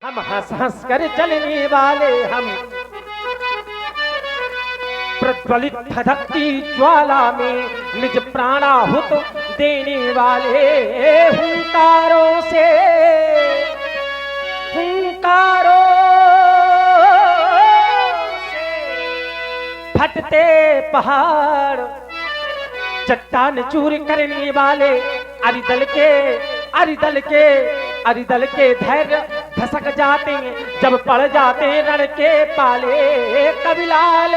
हम हंस हंस कर चलने वाले, हम प्रज्वलित धधकती ज्वाला में निज प्राणाहुत देने वाले, हुंकारों से फटते पहाड़ चट्टान चूर करने वाले, अरिदल के धैर्य धसक जाते हैं जब पड़ जाते रण के पाले। कबिलाल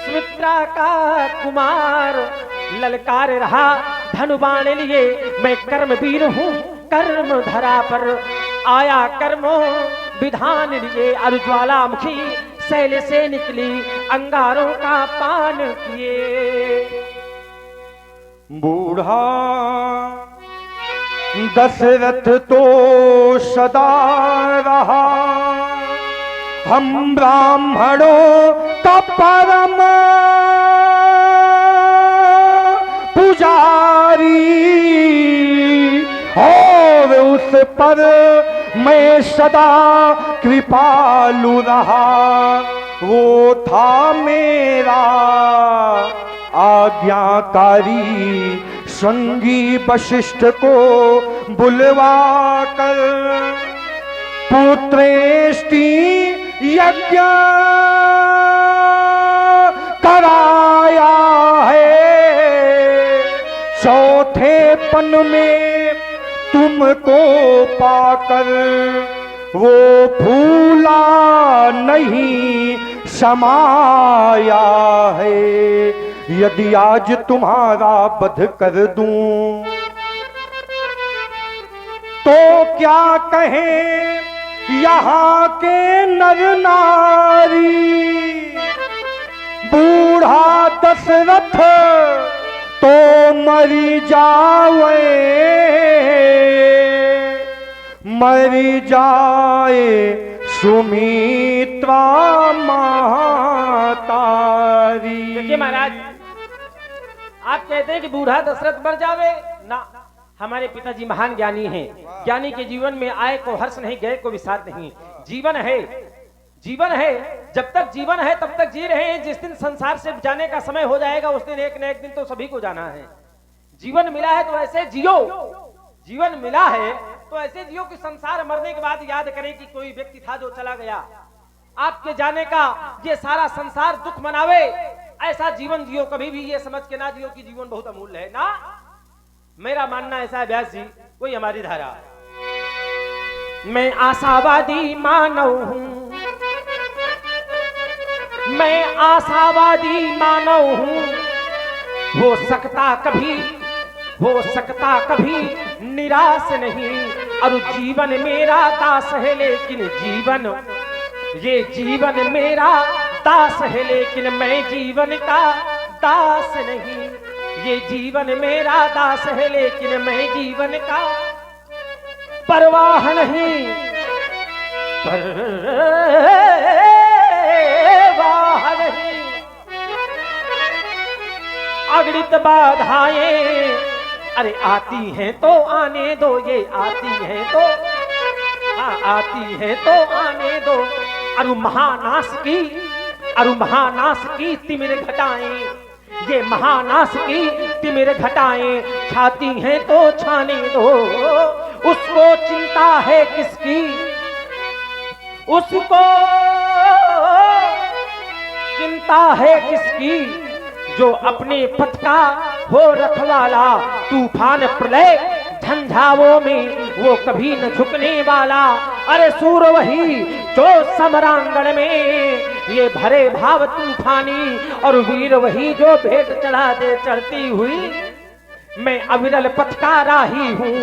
सुमित्रा का कुमार ललकार रहा धनुबाण लिए, मैं कर्मवीर हूँ कर्म धरा पर आया कर्मों विधान लिए। और ज्वालामुखी शैल से निकली अंगारों का पान किए। बूढ़ा दशरथ तो सदा रहा हम ब्राह्मणों का परम पुजारी, और उस पर मैं सदा कृपालु रहा। वो था मेरा आज्ञाकारी, संगी वशिष्ठ को बुलवा कर पुत्रेष्टि यज्ञ कराया है। चौथे पन में तुमको पाकर वो भूला नहीं समाया है। यदि आज तुम्हारा वध कर दूं तो क्या कहें यहाँ के नर नारी। बूढ़ा दशरथ तो मरी जाए सुमित्रा मातारी। देखिए महाराज, आप कहते हैं कि बूढ़ा दशरथ मर जावे ना। हमारे पिताजी महान ज्ञानी हैं। ज्ञानी के जीवन में आए को हर्ष नहीं, गए को विषाद नहीं। जीवन है, जीवन है, जब तक जीवन है तब तक जी रहे हैं। जिस दिन संसार से जाने का समय हो जाएगा उस दिन एक न एक दिन तो सभी को जाना है। जीवन मिला है तो ऐसे जियो, जीवन मिला है तो ऐसे जियो कि संसार मरने के बाद याद करे कि कोई व्यक्ति था जो चला गया। आपके जाने का ये सारा संसार दुख मनावे, ऐसा जीवन जियो। कभी भी ये समझ के ना जियो कि जीवन बहुत अमूल्य है ना। मेरा मानना ऐसा है व्यास जी, कोई हमारी धारा। मैं आशावादी मानव हूं, मैं आशावादी मानव हूं। हो सकता कभी निराश नहीं। और जीवन मेरा दास है लेकिन ये जीवन मेरा दास है लेकिन मैं जीवन का दास नहीं। ये जीवन मेरा दास है लेकिन मैं जीवन का परवाह नहीं, परवाह नहीं। अगणित बाधाएं अरे आती हैं तो आने दो, ये आती हैं तो आती हैं तो आने दो। अरु महानाश की तिमिर घटाएं, ये महानाश की तिमिर घटाएं छाती हैं तो छाने दो। उसको चिंता है किसकी, उसको चिंता है किसकी, जो अपने पथ का हो रखवाला। तूफान प्रलय झंझावों में वो कभी न झुकने वाला। अरे सूर वही जो समरांगण में ये भरे भाव तूफानी, और वीर वही जो भेंट चढ़ा दे चढ़ती हुई। मैं अविरल पथ का राही हूँ,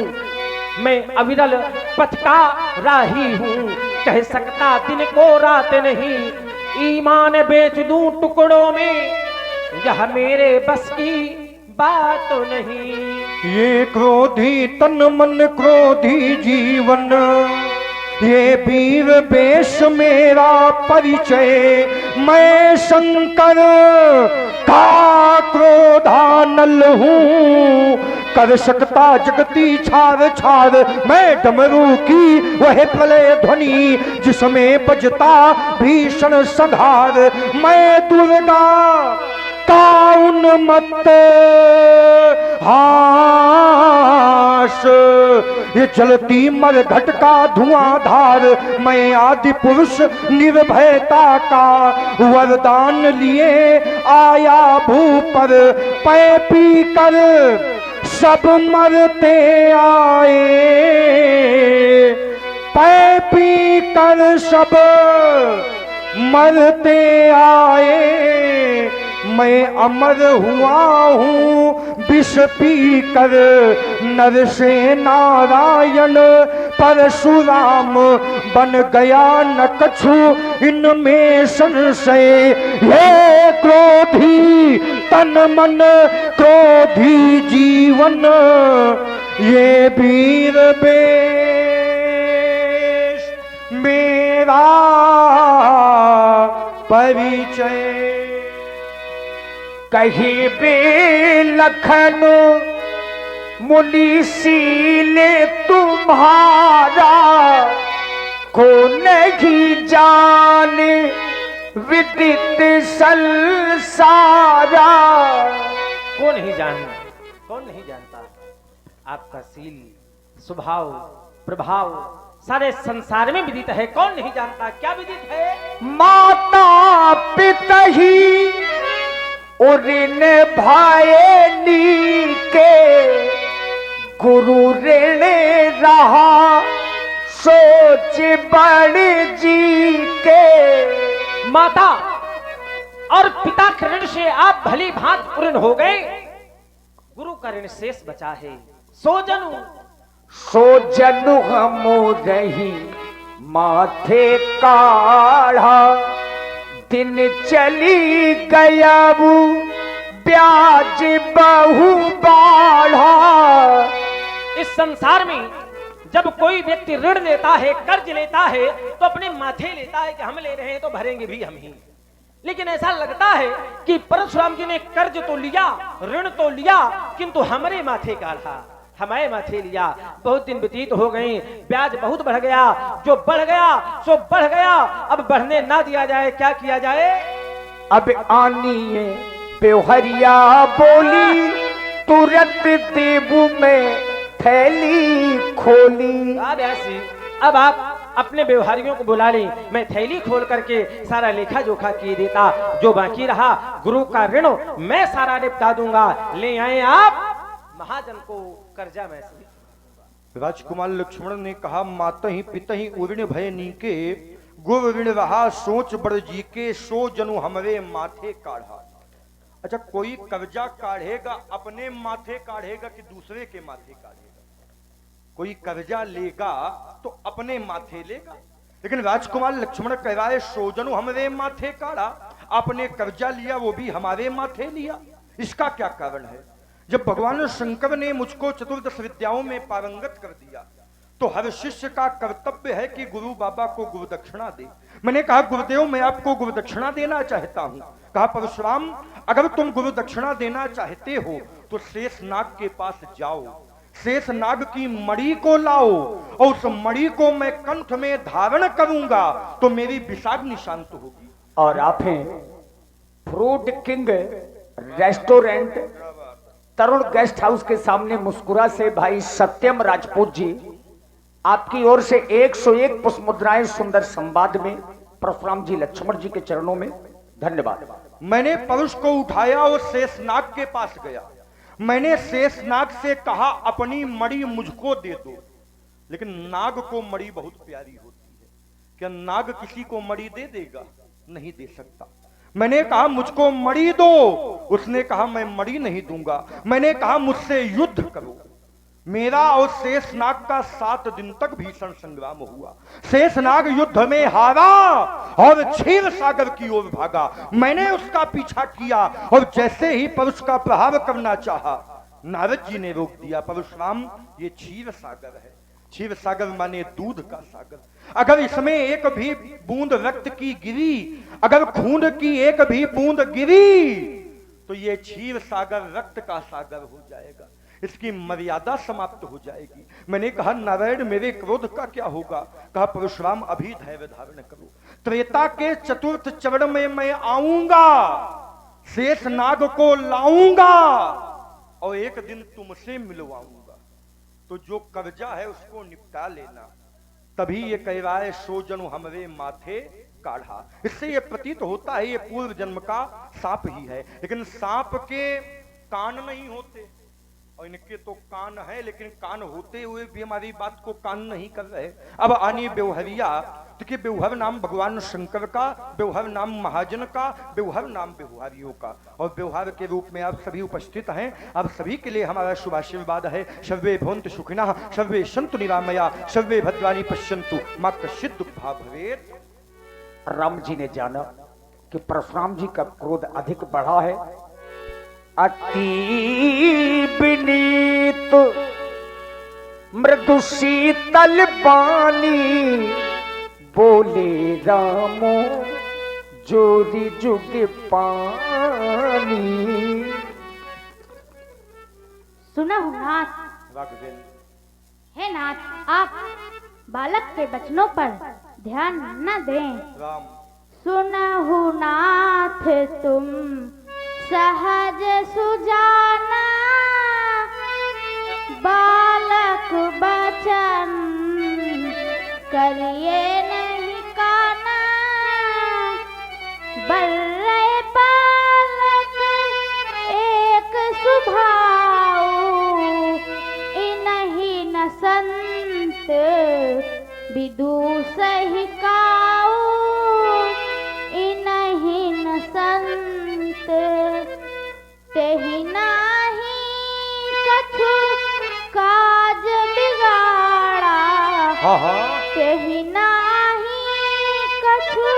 मैं अविरल पथ का राही हूँ। कह सकता दिन को रात नहीं, ईमान बेच दूं टुकड़ों में, यह मेरे बस की बात तो नहीं। ये क्रोधी तन मन क्रोधी जीवन, ये वीर वेश मेरा परिचय। मैं शंकर का क्रोधानल हूँ, कर सकता जगती छार छार। मैं डमरू की वह प्रलय ध्वनि जिसमें बजता भीषण संहार। मैं दुर्गा का उन्मत्त हास, ये जलती मरघट का धुआंधार। मैं आदि पुरुष निर्भयता का वरदान लिए आया भू पर। पै पी कर सब मरते आए, पै पी कर सब मरते आए। मैं अमर हुआ हूँ विष पी कर, नर से नारायण परशुराम बन गया न कछु इनमें संशय। ये क्रोधी तन मन क्रोधी जीवन, ये वीर वेश मेरा परिचय। कहीं भी लखन मुनि सीले तुम्हारा, को नहीं जाने विदित संसारा। कौन नहीं जानता, कौन नहीं जानता आपका शील स्वभाव प्रभाव सारे संसार में विदित है। कौन नहीं जानता, क्या विदित है? माता पिता ही ऋण भाए नीके, गुरु ऋण रहा सोच बड़ जी के। माता और पिता के ऋण से आप भली भांत ऋण हो गए, गुरु का ऋण शेष बचा है। सो जनु हम रही माथे काढ़ा, दिन चली गया वो ब्याज बहु बाढ़ा। इस संसार में जब कोई व्यक्ति ऋण लेता है, कर्ज लेता है, तो अपने माथे लेता है कि हम ले रहे हैं तो भरेंगे भी हम ही। लेकिन ऐसा लगता है कि परशुराम जी ने कर्ज तो लिया, ऋण तो लिया, किंतु हमारे माथे काढ़ा, हमारे माथे लिया। बहुत दिन व्यतीत हो गए, ब्याज बहुत बढ़ गया, जो बढ़ गया सो बढ़ गया, अब बढ़ने ना दिया जाए, क्या किया जाए? अब आनिए बेहरिया बोली, तुरंत देबू में थैली खोली। ऐसी अब आप अपने व्यवहारियों को बुला लें, मैं थैली खोल करके सारा लेखा जोखा किए देता। जो बाकी रहा गुरु का ऋण मैं सारा निपटा दूंगा। ले आए आप महाजन को कर्जा में से। राजकुमार लक्ष्मण ने कहा, माता ही पिता ही उऋण भय नीके, गुरु ऋण रहा सोच बड़ जी के। सो जनु हमरे माथे काढ़ा। अच्छा, कोई कर्जा काढ़ेगा अपने माथे काढ़ेगा कि दूसरे के माथे काढ़ेगा? कोई कर्जा लेगा तो अपने माथे लेगा, लेकिन राजकुमार लक्ष्मण कह रहा है सो जनु हमरे माथे काढ़ा। आपने कर्जा लिया वो भी हमारे माथे लिया, इसका क्या कारण है? जब भगवान शंकर ने मुझको चतुर्दश विद्याओं में पारंगत कर दिया, तो हर शिष्य का कर्तव्य है कि गुरु बाबा को गुरु दक्षिणा दे। मैंने कहा, गुरुदेव मैं आपको गुरु दक्षिणा देना चाहता हूं। कहा, परशुराम अगर तुम गुरु दक्षिणा देना चाहते हो तो शेषनाग के पास जाओ, शेषनाग की मणि को लाओ, और उस मणि को मैं कंठ में धारण करूंगा तो मेरी विषाग्नि शांत होगी। और आप हैं फ्रूट किंग रेस्टोरेंट तरुण गेस्ट हाउस के सामने मुस्कुरा से भाई सत्यम राजपूत जी, आपकी ओर से 101 पुष्प मुद्राएं सुंदर संवाद में परशुराम जी लक्ष्मण जी के चरणों में धन्यवाद। मैंने परुष को उठाया और शेषनाग के पास गया। मैंने शेषनाग से कहा, अपनी मणि मुझको दे दो। लेकिन नाग को मणि बहुत प्यारी होती है, क्या नाग किसी को मणि दे देगा? नहीं दे सकता। मैंने कहा, मुझको मणि दो। उसने कहा, मैं मणि नहीं दूंगा। मैंने कहा, मुझसे युद्ध करो। मेरा और शेषनाग का 7 दिन तक भीषण संग्राम हुआ। शेषनाग युद्ध में हारा और क्षीर सागर की ओर भागा। मैंने उसका पीछा किया और जैसे ही परुष का प्रहार करना चाहा, नारद जी ने रोक दिया। परशुराम, ये क्षीर सागर है। क्षीर सागर माने दूध का सागर। अगर इसमें एक भी बूंद रक्त की गिरी, अगर खून की एक भी बूंद गिरी, तो ये क्षीर सागर रक्त का सागर हो जाएगा। इसकी मर्यादा समाप्त हो जाएगी। मैंने कहा नारायण मेरे क्रोध का क्या होगा? कहा परशुराम अभी धैर्य धारण करो, त्रेता के चतुर्थ चरण में मैं आऊंगा, शेष नाग को लाऊंगा और एक दिन तुमसे मिलवाऊंगा, तो जो कर्जा है उसको निपटा लेना। तभी ये कह रहा है सो जनु हमरे माथे काढ़ा। इससे ये प्रतीत होता है ये पूर्व जन्म का सांप ही है, लेकिन सांप के कान नहीं होते और इनके तो कान है, लेकिन कान होते हुए भी हमारी बात को कान नहीं कर रहे। अब आनी बेवहरिया, देखिए बेवहर नाम भगवान शंकर का, बेवहर नाम महाजन का, बेवहर नाम बेवहारियों का, और बेवहार के रूप में आप सभी उपस्थित हैं। आप सभी के लिए हमारा शुभाशीर्वाद है। सर्वे भवन्तु सुखिनः, सर्वे सन्तु निरामया, सर्वे भद्राणि पश्यन्तु, मा कश्चित् दुःखभाग् भवेत्। राम जी ने जाना कि परशुराम जी का क्रोध अधिक बढ़ा है। अति विनीत मृदु शीतल बानी, बोले रामो जोरी जुग पानी। सुना हो नाथ, हे नाथ, आप बालक के वचनों पर ध्यान न दें। राम सुनहु नाथ तुम सहज सुजाना, बालक बचन करिए नहीं काना। बल्ले बालक एक सुभाऊ, इनहि न संत विदुषहि काऊ। इनहि न संत तेहि नाही कछु काज बिगाड़ा। हाँ हाँ तेहि नाही कछु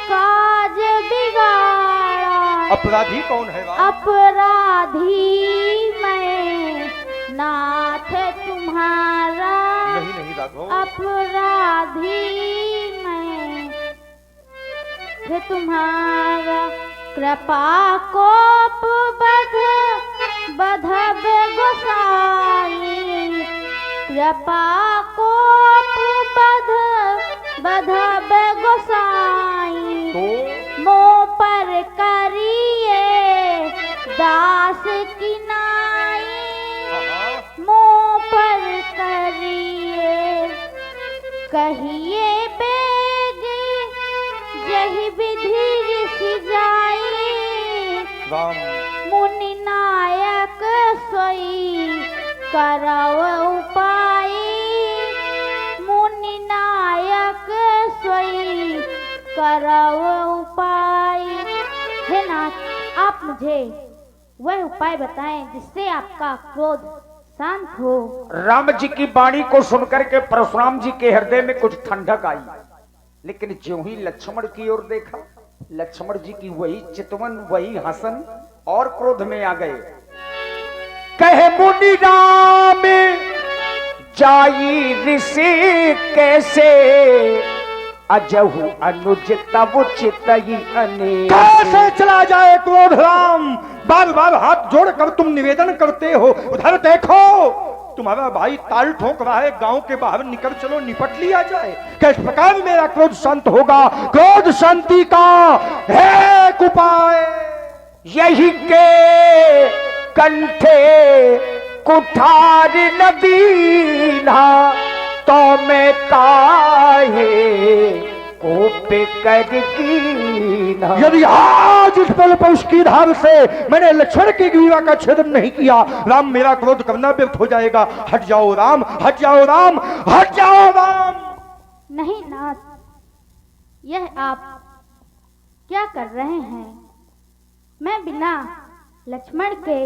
काज बिगाड़ा। अपराधी कौन है राम? अपराधी मैं नाथ तुम्हारा। नहीं नहीं राघव, अपराधी मैं थे तुम्हारा। कृपा कोप बध बधब गोसाई। कृपा कोप बध बधब गोसाई। तो मोह पर करिए दास की नाई। मोह पर करिए कहिए बेगे, यही विधि ऋषि जाई। राम मुनि नायक सोई करव उपाय। मुनि नायक सोई करव उपाय। हे नाथ, आप मुझे वह उपाय बताएं जिससे आपका क्रोध शांत हो। राम जी की वाणी को सुनकर के परशुराम जी के हृदय में कुछ ठंडक आई, लेकिन ज्यों ही लक्ष्मण की ओर देखा, लक्ष्मण जी की वही चितवन, वही हसन और क्रोध में आ गए। कहे मुनि राम जाई ऋषि कैसे, अजहु अनुज तब चितई अनेक। कैसे चला जाए क्रोध राम? बार बार हाथ जोड़कर तुम निवेदन करते हो, उधर देखो तुम्हारा भाई ताल ठोक रहा है, गांव के बाहर निकल चलो, निपट लिया जाए। किस प्रकार मेरा क्रोध शांत होगा? क्रोध शांति का है उपाय। यही के कंठे कुठार नदीना, तो मैं काहे कोप कर कीना। यदि आज इस पल पर उसकी धार से मैंने लक्ष्मण की ग्रीवा का छेदन नहीं किया, राम मेरा क्रोध करना व्यर्थ हो जाएगा। हट जाओ राम, हट जाओ राम, हट जाओ राम। नहीं नाथ, यह आप क्या कर रहे हैं? मैं बिना लक्ष्मण के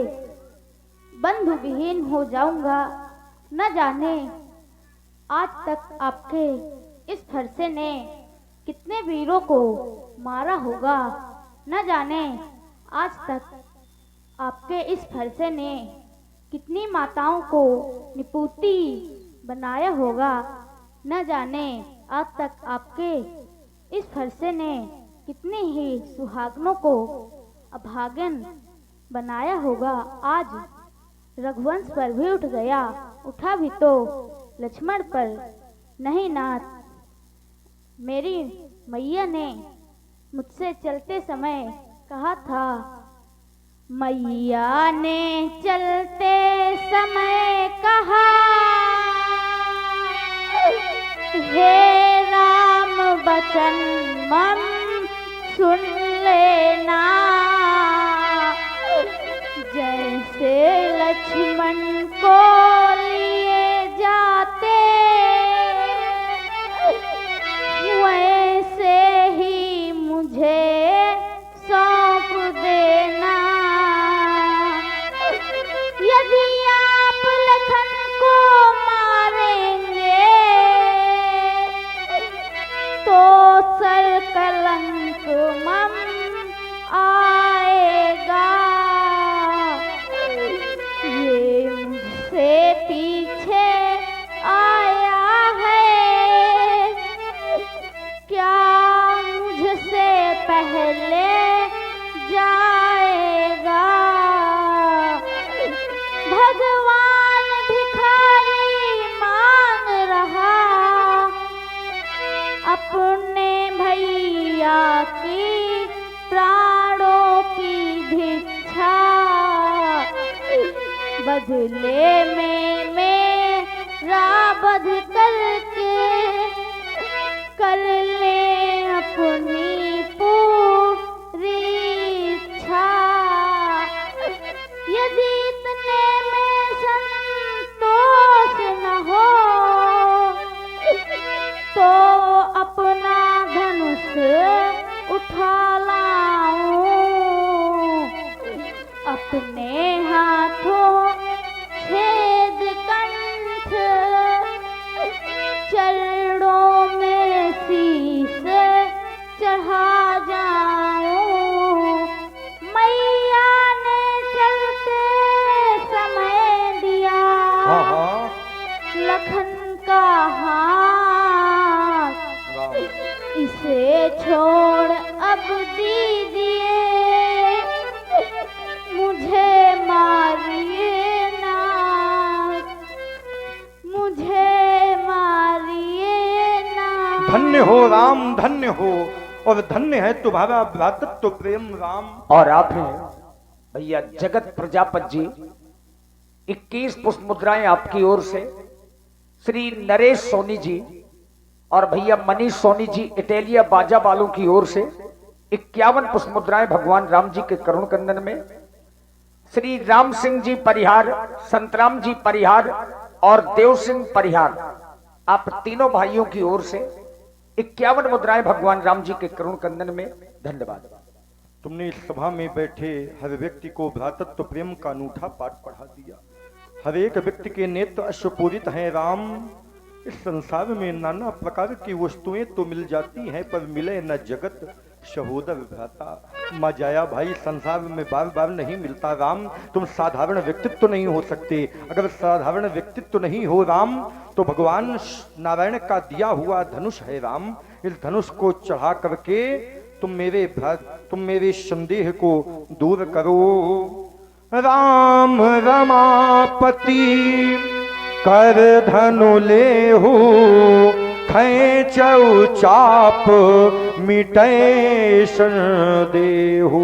बंधु विहीन हो जाऊंगा। न जाने आज तक आपके इस फरसे ने कितने वीरों को मारा होगा। न जाने आज तक आपके इस फरसे ने कितनी माताओं को निपुती बनाया होगा। न जाने आज तक आपके इस फरसे ने कितनी ही सुहागनों को अभागन बनाया होगा। आज रघुवंश पर भी उठ गया, उठा भी तो लक्ष्मण पर नहीं नाथ। मेरी मैया ने मुझसे चलते समय कहा था, मैया ने चलते समय कहा, हे राम बचन मन सुन लेना, जैसे लक्ष्मण को लिए जाते वैसे ही मुझे सौंप देना। यदि आप लखन को मारेंगे तो सर कलंक मम आएगा। ये मुझसे पीछे आया है, क्या मुझसे पहले जाएगा। भगवान भिखारी मांग रहा अपने भैया की प्राणों की भिक्षा, बदले में मेरा वध करके कर ले अपनी पूरी इच्छा। यदि इतने में संतोष न हो तो अपना धनुष उठा लाऊं, अपने हाथों छेद कंठ, चरणों में शीश चढ़ा जाऊं। मैया ने चलते समय दिया हाँ हाँ लखन का हाथ, राम इसे छोड़ अब दीजिए मुझे मारिए नाथ, मुझे मारिए नाथ। धन्य हो राम धन्य हो, और धन्य है तुम्हारा भ्रातृत्व प्रेम राम। और आप हैं भैया जगत प्रजापत जी, 21 पुष्प मुद्राएं आपकी ओर से। श्री नरेश सोनी जी और भैया मनीष सोनी जी इटालिया बाजा वालों की ओर से 51 पुष्प मुद्राएं भगवान राम जी के करुण कंदन में। श्री राम सिंह जी परिहार, संतराम जी परिहार और देव सिंह परिहार, आप तीनों भाइयों की ओर से 51 मुद्राएं भगवान राम जी के करुण कंदन में। धन्यवाद। तुमने इस सभा में बैठे हर व्यक्ति को भ्रातृत्व प्रेम का अनूठा पाठ पढ़ा दिया। हर एक व्यक्ति के नेत्र अश्वपूरित हैं राम। इस संसार में नाना प्रकार की वस्तुएं तो मिल जाती हैं, पर मिले न जगत सहोदर भ्राता। माजाया भाई संसार में बार बार नहीं मिलता राम। तुम साधारण व्यक्तित्व तो नहीं हो सकते। अगर साधारण व्यक्तित्व तो नहीं हो राम, तो भगवान नारायण का दिया हुआ धनुष है राम। इस धनुष को चढ़ा करके तुम मेरे संदेह को दूर करो। राम रमापति कर धनु ले हो, खैचौ चाप मिटै सन देहु।